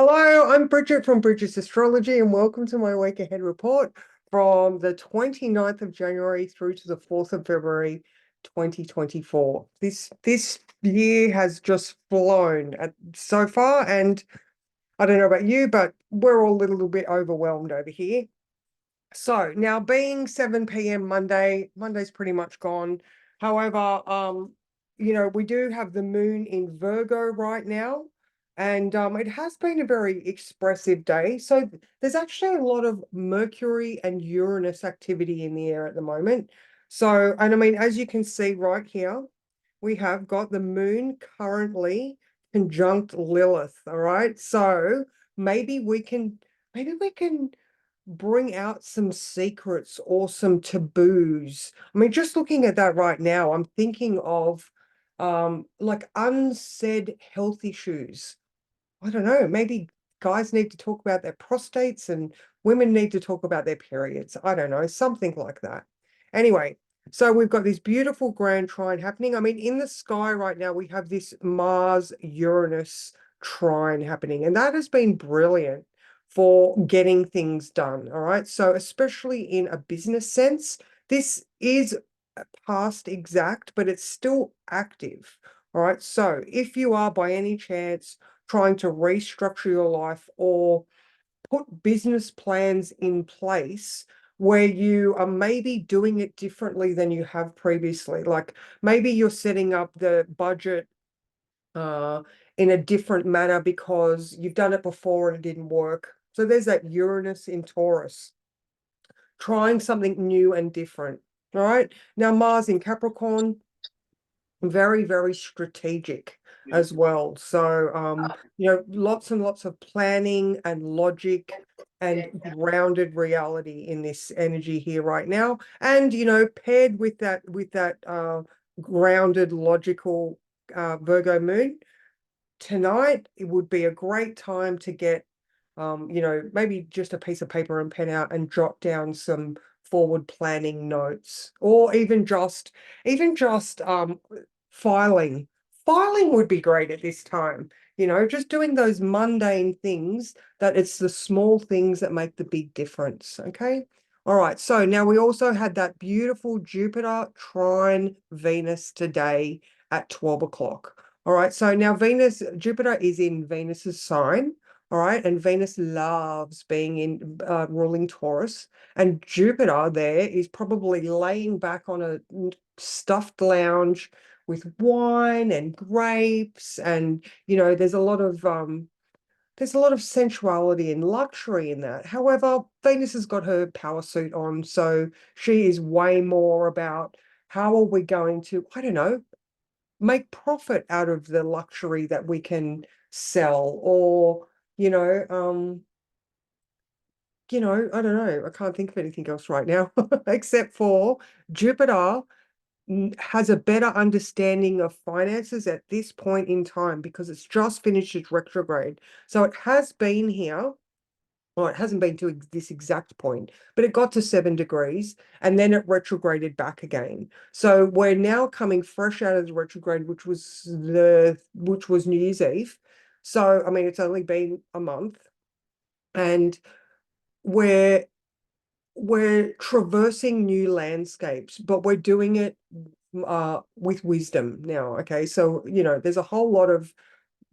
Hello, I'm Bridget from Bridget's Astrology, and welcome to my week ahead report from the 29th of January through to the 4th of February 2024. This year has just flown so far, and I don't know about you, but we're all a little bit overwhelmed over here. So now being 7 p.m. Monday's pretty much gone. However, we do have the moon in Virgo right now, and it has been a very expressive day. So there's actually a lot of Mercury and Uranus activity in the air at the moment. So, and I mean, as you can see right here, we have got the moon currently conjunct Lilith. All right. So maybe we can bring out some secrets or some taboos. I mean, just looking at that right now, I'm thinking of like unsaid health issues. I don't know, maybe guys need to talk about their prostates and women need to talk about their periods. I don't know, something like that. Anyway, so we've got this beautiful grand trine happening. I mean, in the sky right now, we have this Mars-Uranus trine happening, and that has been brilliant for getting things done. All right. So, especially in a business sense, this is past exact, but it's still active. All right. So, if you are by any chance trying to restructure your life or put business plans in place where you are maybe doing it differently than you have previously, like maybe you're setting up the budget uh, in a different manner because you've done it before and it didn't work. So there's that Uranus in Taurus, trying something new and different. All right. Now, Mars in Capricorn, very, very strategic as well. So, lots and lots of planning and logic and grounded reality in this energy here right now. And, paired with that grounded, logical Virgo moon, tonight it would be a great time to get maybe just a piece of paper and pen out and jot down some forward planning notes, or even just filing. Filing would be great at this time, just doing those mundane things, that it's the small things that make the big difference. Okay. All right. So now we also had that beautiful Jupiter trine Venus today at 12 o'clock. All right. So now Jupiter is in Venus's sign. All right. And Venus loves being in ruling Taurus. And Jupiter there is probably laying back on a stuffed lounge with wine and grapes. And, there's a lot of sensuality and luxury in that. However, Venus has got her power suit on. So she is way more about how are we going to, I don't know, make profit out of the luxury that we can sell, or you know um I don't know, I can't think of anything else right now except for Jupiter has a better understanding of finances at this point in time because it's just finished its retrograde. So it has been here. Well, it hasn't been to this exact point, but it got to 7 degrees and then it retrograded back again. So we're now coming fresh out of the retrograde, which was New Year's Eve. So I mean, it's only been a month, and we're we're traversing new landscapes, but we're doing it with wisdom now. Okay, so there's a whole lot of,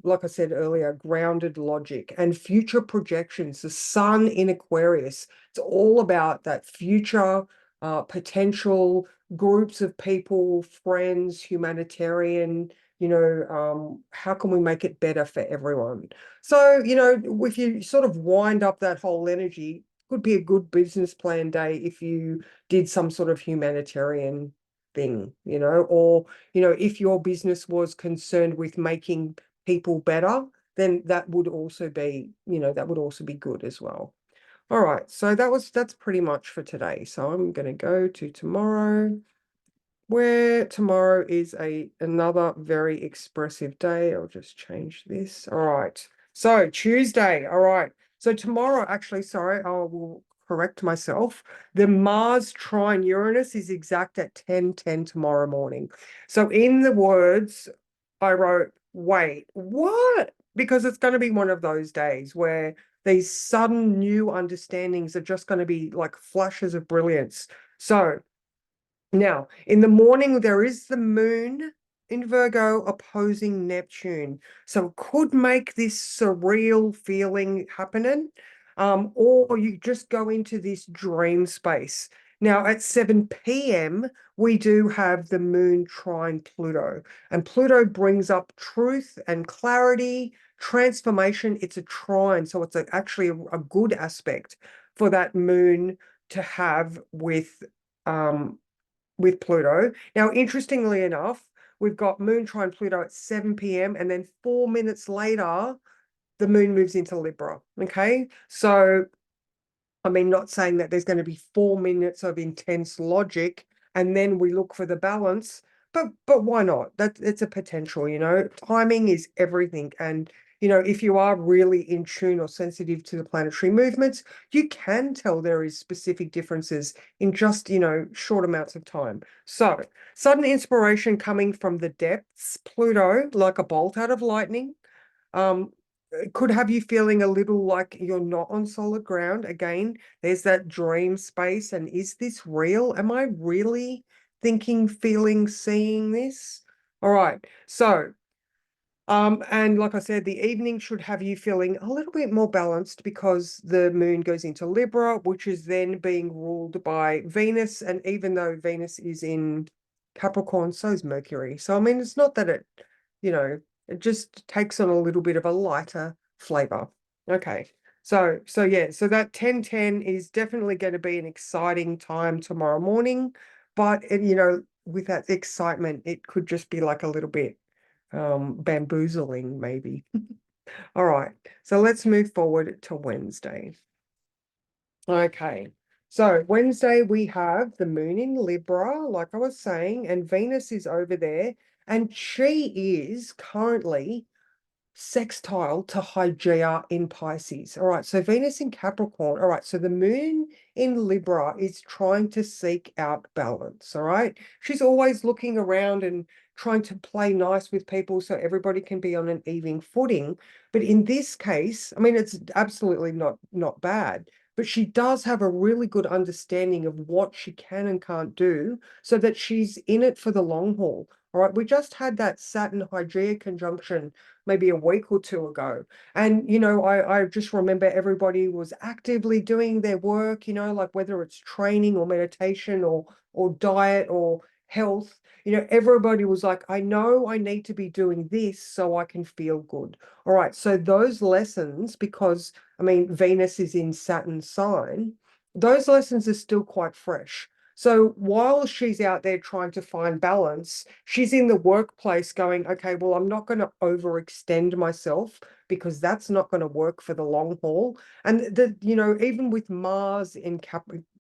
like I said earlier, grounded logic and future projections. The sun in Aquarius, it's all about that future potential groups of people, friends, humanitarian, how can we make it better for everyone? So, if you sort of wind up that whole energy, could be a good business plan day if you did some sort of humanitarian thing, or, if your business was concerned with making people better, then that would also be good as well. All right, so that's pretty much for today. So I'm going to go to tomorrow, where tomorrow is another very expressive day. I'll just change this. All right. So Tuesday. All right. So tomorrow, actually, sorry, I will correct myself. The Mars trine Uranus is exact at 10:10 tomorrow morning. So in the words, I wrote, wait, what? because it's going to be one of those days where these sudden new understandings are just going to be like flashes of brilliance. So now, in the morning, there is the moon in Virgo opposing Neptune. So it could make this surreal feeling happening, or you just go into this dream space. Now, at 7 p.m., we do have the moon trine Pluto, and Pluto brings up truth and clarity, transformation. It's a trine, so it's actually a good aspect for that moon to have with Pluto. Now, interestingly enough, we've got Moon trine Pluto at 7 p.m. and then 4 minutes later, the moon moves into Libra. Okay. So I mean, not saying that there's going to be 4 minutes of intense logic and then we look for the balance, but why not? That it's a potential, timing is everything. And if you are really in tune or sensitive to the planetary movements, you can tell there is specific differences in just, short amounts of time. So sudden inspiration coming from the depths, Pluto, like a bolt out of lightning. Um, could have you feeling a little like you're not on solid ground. Again, there's that dream space. And is this real? Am I really thinking, feeling, seeing this? All right. So, and like I said, the evening should have you feeling a little bit more balanced because the moon goes into Libra, which is then being ruled by Venus. And even though Venus is in Capricorn, so is Mercury. So, I mean, it's not that it just takes on a little bit of a lighter flavor. Okay. So yeah, so that 10:10 is definitely going to be an exciting time tomorrow morning, but with that excitement, it could just be like a little bit bamboozling maybe. All right. So let's move forward to Wednesday. Okay. So Wednesday we have the moon in Libra, like I was saying, and Venus is over there, and she is currently sextile to Hygeia in Pisces. All right, so Venus in Capricorn. All right, so the moon in Libra is trying to seek out balance. All right, she's always looking around and trying to play nice with people so everybody can be on an even footing. But in this case, I mean, it's absolutely not bad. But she does have a really good understanding of what she can and can't do so that she's in it for the long haul. All right, we just had that Saturn Hygeia conjunction maybe a week or two ago. And, I just remember everybody was actively doing their work, like whether it's training or meditation or diet or health, everybody was like, I know I need to be doing this so I can feel good. All right. So those lessons, because I mean, Venus is in Saturn's sign, those lessons are still quite fresh. So while she's out there trying to find balance, she's in the workplace going, okay, well, I'm not going to overextend myself because that's not going to work for the long haul. And even with Mars in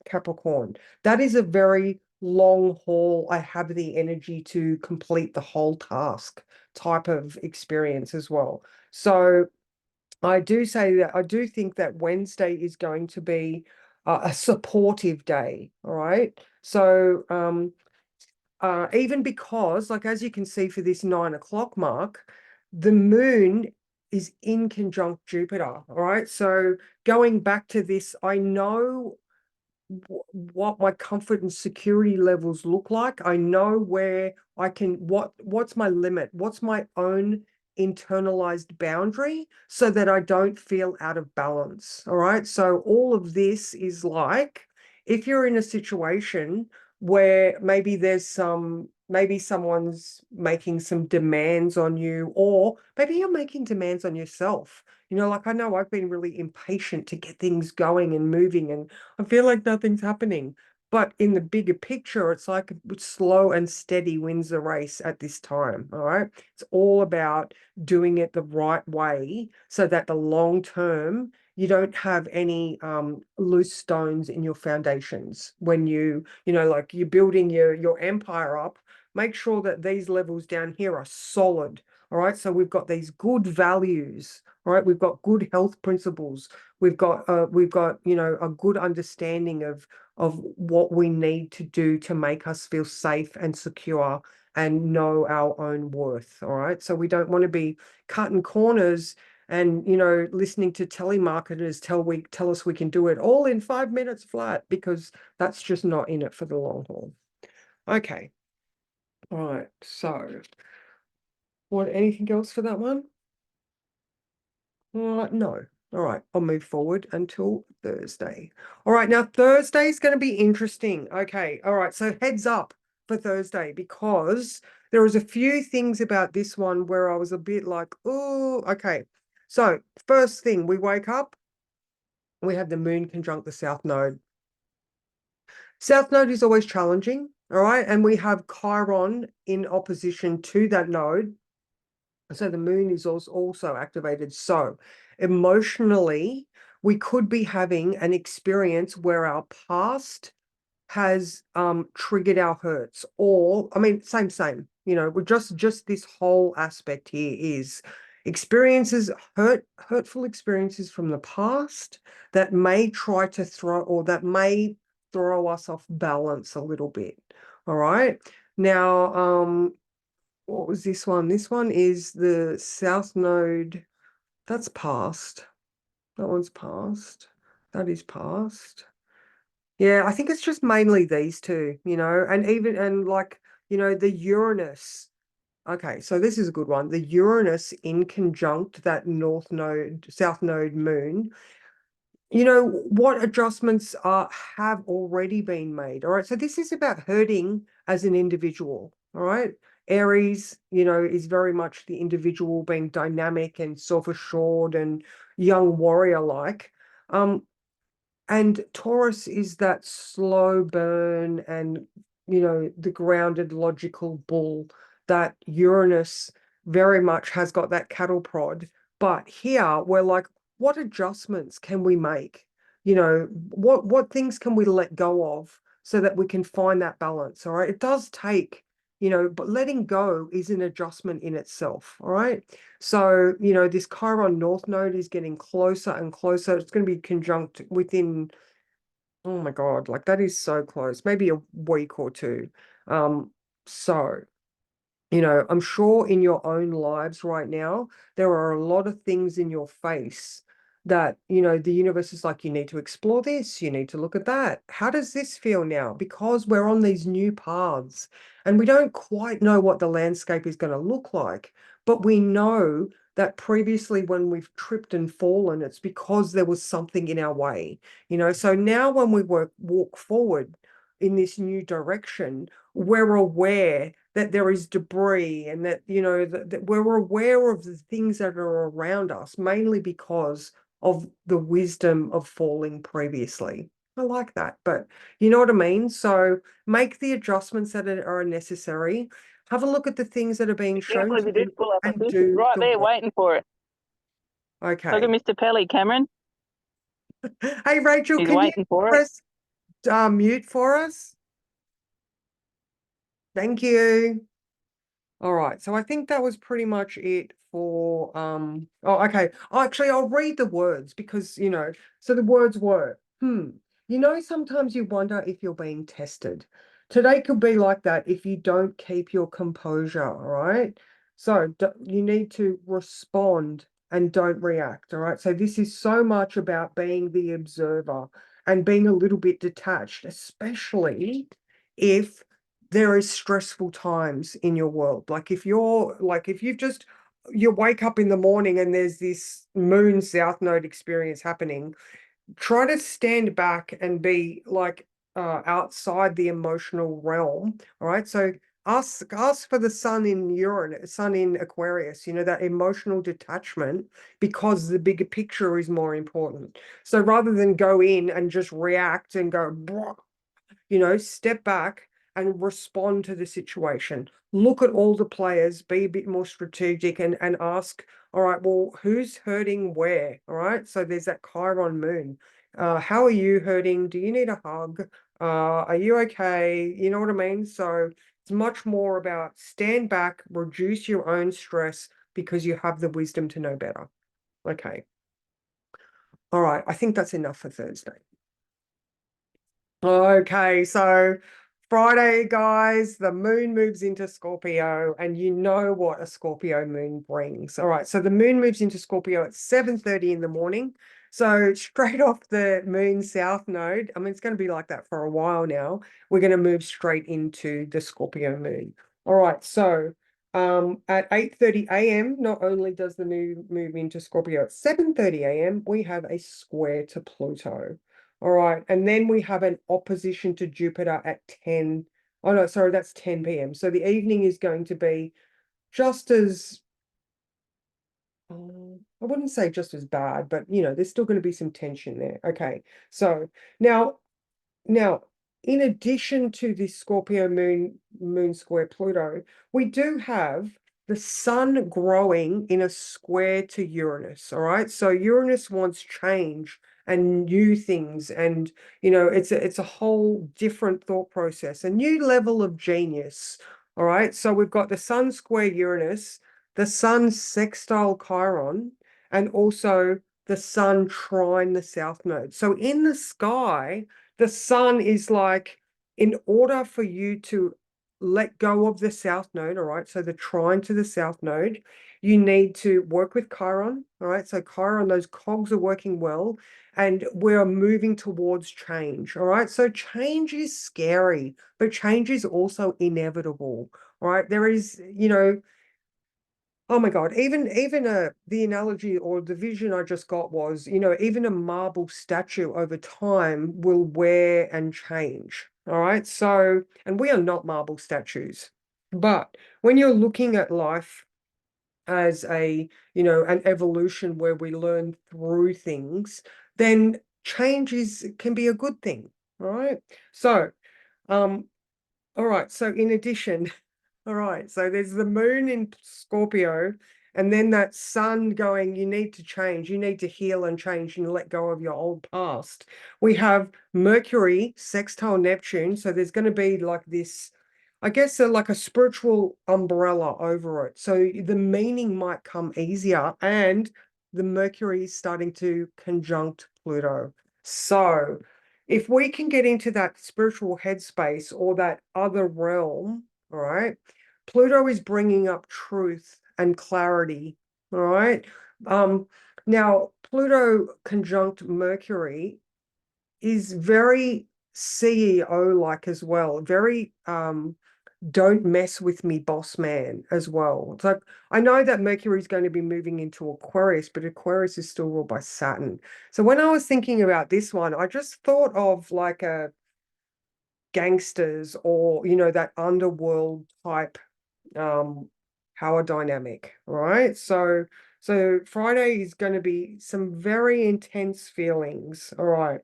Capricorn, that is a very long haul. I have the energy to complete the whole task type of experience as well. So I do say that I do think that Wednesday is going to be a supportive day. All right. So even because, like, as you can see for this 9 o'clock mark, the moon is in conjunct Jupiter. All right. So going back to this, I know what my comfort and security levels look like. I know where I can, what's my limit? What's my own internalized boundary so that I don't feel out of balance. All right. So all of this is like if you're in a situation where maybe someone's making some demands on you, or maybe you're making demands on yourself. Like I know I've been really impatient to get things going and moving, and I feel like nothing's happening. But in the bigger picture, it's like slow and steady wins the race at this time. All right. It's all about doing it the right way so that the long term, you don't have any loose stones in your foundations when like you're building your empire up. Make sure that these levels down here are solid. All right. So we've got these good values. All right. We've got good health principles. We've got a good understanding of what we need to do to make us feel safe and secure and know our own worth. All right. So we don't want to be cutting corners and, listening to telemarketers tell us we can do it all in 5 minutes flat, because that's just not in it for the long haul. Okay. All right. So anything else for that one? No. All right, I'll move forward until Thursday. All right, now Thursday is going to be interesting. Okay, all right, so heads up for Thursday, because there was a few things about this one where I was a bit like, oh, okay. So first thing, we wake up, we have the moon conjunct the South Node. South Node is always challenging, all right, and we have Chiron in opposition to that node. So the moon is also activated. So emotionally, we could be having an experience where our past has triggered our hurts, or I mean, same. We're just this whole aspect here is experiences, hurtful experiences from the past that may try to that may throw us off balance a little bit. All right. Now, what was this one? This one is the South Node. That's past. That one's past. That is past. Yeah, I think it's just mainly these two, and like, the Uranus. Okay, so this is a good one. The Uranus in conjunct that North Node, South Node moon. What adjustments have already been made. All right, so this is about hurting as an individual. All right, Aries, is very much the individual being dynamic and self-assured and young warrior like. And Taurus is that slow burn and, the grounded, logical bull that Uranus very much has got that cattle prod. But here we're like, what adjustments can we make? What things can we let go of so that we can find that balance? All right. It does take, but letting go is an adjustment in itself. All right. So, this Chiron North Node is getting closer and closer. It's going to be conjunct within, oh my God, like that is so close, maybe a week or two. So, I'm sure in your own lives right now, there are a lot of things in your face that, the universe is like, you need to explore this, you need to look at that. How does this feel now? Because we're on these new paths and we don't quite know what the landscape is going to look like, but we know that previously when we've tripped and fallen, it's because there was something in our way, So now when we walk forward in this new direction, we're aware that there is debris and that, that we're aware of the things that are around us, mainly because of the wisdom of falling previously. I like that, but you know what I mean? So make the adjustments that are necessary. Have a look at the things that are being Can't shown believe to you did you pull up a and fish. It's do right the there work. waiting for it. Look at Okay. Mr. Pelly, Cameron. Hey, Rachel, He's can you waiting for it. press mute for us? Thank you. All right, so I think that was pretty much it for okay. Actually, I'll read the words because, so the words were, sometimes you wonder if you're being tested. Today could be like that if you don't keep your composure, all right? So you need to respond and don't react, all right? So this is so much about being the observer and being a little bit detached, especially if there is stressful times in your world. Like if you wake up in the morning and there's this moon south node experience happening, try to stand back and be like outside the emotional realm. All right. So ask for the sun in Aquarius, that emotional detachment, because the bigger picture is more important. So rather than go in and just react and go, step back and respond to the situation. Look at all the players, be a bit more strategic and ask, all right, well, who's hurting where? All right. So there's that Chiron moon. How are you hurting? Do you need a hug? Are you okay? You know what I mean? So it's much more about stand back, reduce your own stress because you have the wisdom to know better. Okay. All right. I think that's enough for Thursday. Okay, so Friday, guys, the moon moves into Scorpio, and you know what a Scorpio moon brings. All right, so the moon moves into Scorpio at 7:30 in the morning. So straight off the moon south node, I mean, it's going to be like that for a while now. We're going to move straight into the Scorpio moon. All right, so at 8:30 a.m., not only does the moon move into Scorpio at 7:30 a.m., we have a square to Pluto. All right. And then we have an opposition to Jupiter at 10. Oh, no, sorry, that's 10 p.m. So the evening is going to be just as, I wouldn't say just as bad, but there's still going to be some tension there. Okay. So now now, in addition to this Scorpio moon square Pluto, we do have the sun growing in a square to Uranus. All right. So Uranus wants change and new things. And it's a whole different thought process, a new level of genius. All right. So we've got the sun square Uranus, the sun sextile Chiron, and also the sun trine the south node. So in the sky, the sun is like, in order for you to let go of the south node, all right, so the trine to the south node, you need to work with Chiron, all right, so Chiron, those cogs are working well, and we're moving towards change, all right, so change is scary, but change is also inevitable, all right, there is, oh my God, even the analogy or the vision I just got was, even a marble statue over time will wear and change. All right. So, and we are not marble statues. But when you're looking at life as an evolution where we learn through things, then change can be a good thing. All right. So, um, all right. So in addition, all right, so there's the moon in Scorpio, and then that sun going, you need to change, you need to heal and change and let go of your old past. We have Mercury sextile Neptune, so there's going to be like this, I guess, like a spiritual umbrella over it. So the meaning might come easier, and the Mercury is starting to conjunct Pluto. So if we can get into that spiritual headspace or that other realm, all right, Pluto is bringing up truth and clarity. All right. Um, Now, Pluto conjunct Mercury is very CEO-like as well. Very don't mess with me, boss man, as well. It's like, I know that Mercury is going to be moving into Aquarius, but Aquarius is still ruled by Saturn. So when I was thinking about this one, I just thought of like a gangsters or that underworld type power dynamic, right? So Friday is going to be some very intense feelings. All right.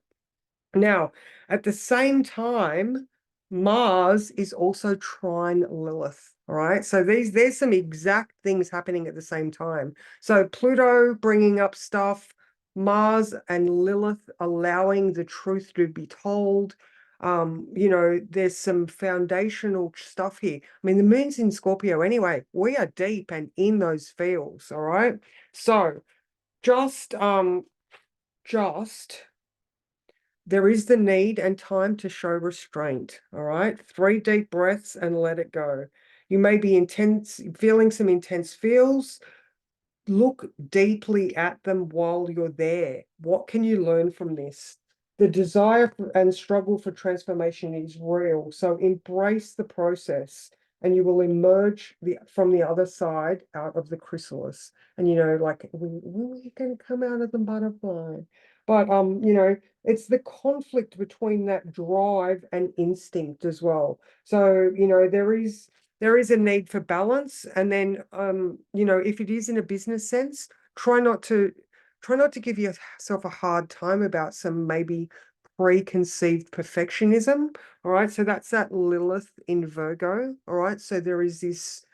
Now, at the same time, Mars is also trine Lilith. All right. So there's some exact things happening at the same time. So Pluto bringing up stuff, Mars and Lilith allowing the truth to be told. There's some foundational stuff here. I mean, the moon's in Scorpio anyway. We are deep and in those fields. All right. So just just there is the need and time to show restraint. All right. 3 deep breaths and let it go. You may be feeling some intense feels. Look deeply at them while you're there. What can you learn from this? The desire and struggle for transformation is real. So embrace the process and you will emerge from the other side out of the chrysalis. And, like, we can come out of the butterfly. But, it's the conflict between that drive and instinct as well. So, there is a need for balance. And then, if it is in a business sense, try not to give yourself a hard time about some maybe preconceived perfectionism. All right. So that's that Lilith in Virgo. All right. So there is this,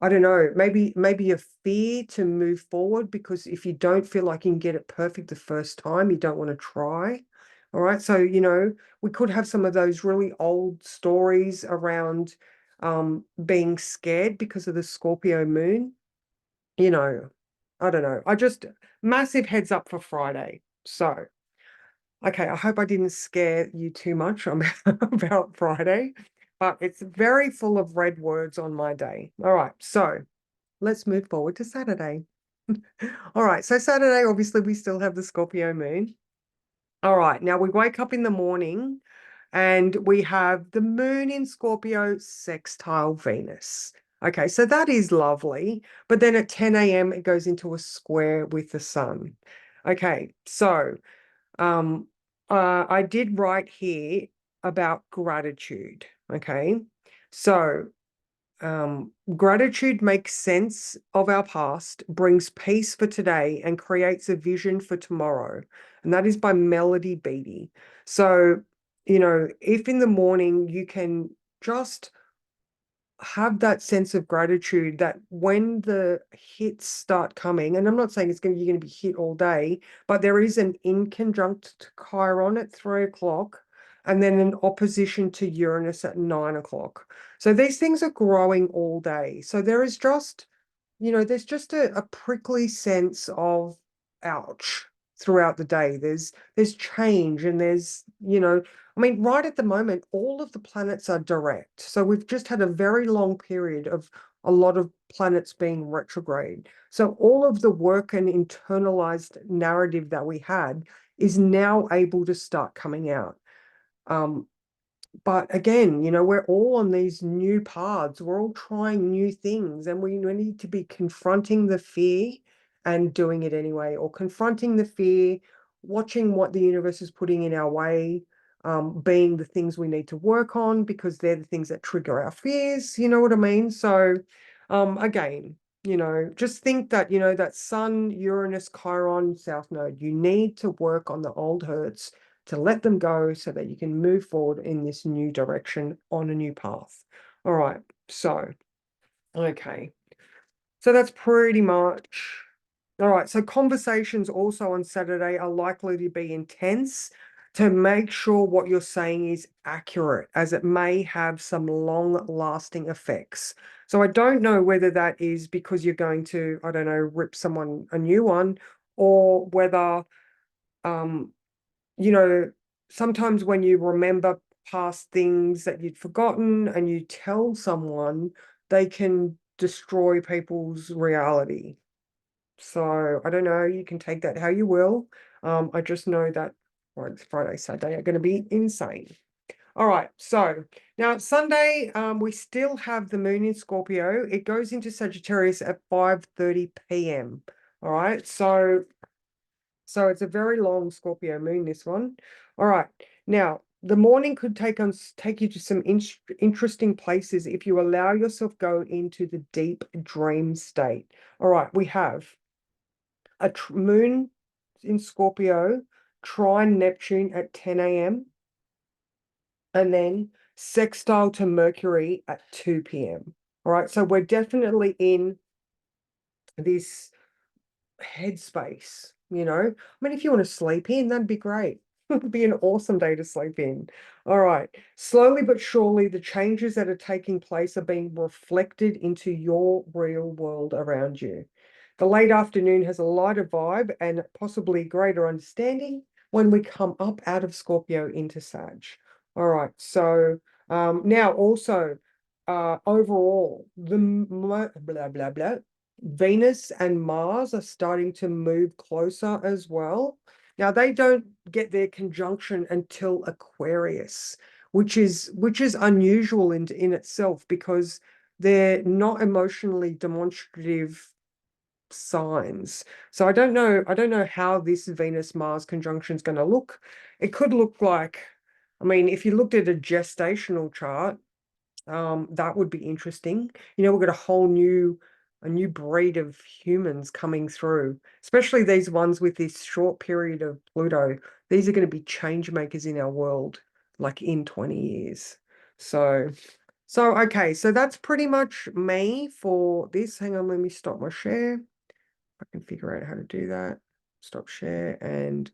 I don't know, maybe a fear to move forward because if you don't feel like you can get it perfect the first time, you don't want to try. All right. So, we could have some of those really old stories around being scared because of the Scorpio moon. I don't know. I just massive heads up for Friday. So, okay, I hope I didn't scare you too much about Friday. but it's very full of red words on my day. All right, so let's move forward to Saturday. All right, so Saturday, obviously, we still have the Scorpio moon. All right, now we wake up in the morning and we have the moon in Scorpio sextile Venus. Okay, so that is lovely. But then at 10 a.m., it goes into a square with the sun. Okay, so um, I did write here about gratitude. Okay, so gratitude makes sense of our past, brings peace for today, and creates a vision for tomorrow. And that is by Melody Beattie. So, if in the morning you can just have that sense of gratitude that when the hits start coming, and I'm not saying you're going to be hit all day, but there is an inconjunct Chiron at 3 o'clock and then an opposition to Uranus at 9 o'clock. So these things are growing all day. So there is just, there's just a prickly sense of ouch throughout the day. There's change and I mean, right at the moment, all of the planets are direct. So we've just had a very long period of a lot of planets being retrograde. So all of the work and internalized narrative that we had is now able to start coming out. But again, we're all on these new paths. We're all trying new things, and we need to be confronting the fear and doing it anyway, or confronting the fear, watching what the universe is putting in our way, being the things we need to work on because they're the things that trigger our fears. You know what I mean? So, again, just think that, that Sun, Uranus, Chiron, South Node, you need to work on the old hurts to let them go so that you can move forward in this new direction on a new path. All right, so, okay. So that's pretty much. All right, so conversations also on Saturday are likely to be intense to make sure what you're saying is accurate, as it may have some long-lasting effects. So I don't know whether that is because you're going to, I don't know, rip someone a new one, or whether um, sometimes when you remember past things that you'd forgotten and you tell someone, they can destroy people's reality. So I don't know, you can take that how you will. I just know that Friday, Saturday are going to be insane. All right, so now Sunday, we still have the moon in Scorpio. It goes into Sagittarius at 5:30 p.m. All right, so it's a very long Scorpio moon, this one. All right. Now, the morning could take you to some interesting places if you allow yourself go into the deep dream state. All right, we have a moon in Scorpio, trine Neptune at 10 a.m. and then sextile to Mercury at 2 p.m. All right, so we're definitely in this headspace, I mean, if you want to sleep in, that'd be great. It'd be an awesome day to sleep in. All right. Slowly but surely, the changes that are taking place are being reflected into your real world around you. The late afternoon has a lighter vibe and possibly greater understanding when we come up out of Scorpio into Sag. All right. So now also overall, the blah blah blah Venus and Mars are starting to move closer as well. Now they don't get their conjunction until Aquarius, which is unusual in itself because they're not emotionally demonstrative signs. So I don't know how this Venus Mars conjunction is going to look. It could look like, I mean, if you looked at a gestational chart, that would be interesting. We've got a new breed of humans coming through, especially these ones with this short period of Pluto. These are going to be change makers in our world, like in 20 years. So okay, so that's pretty much me for this. Hang on, let me stop my share. I can figure out how to do that. Stop share and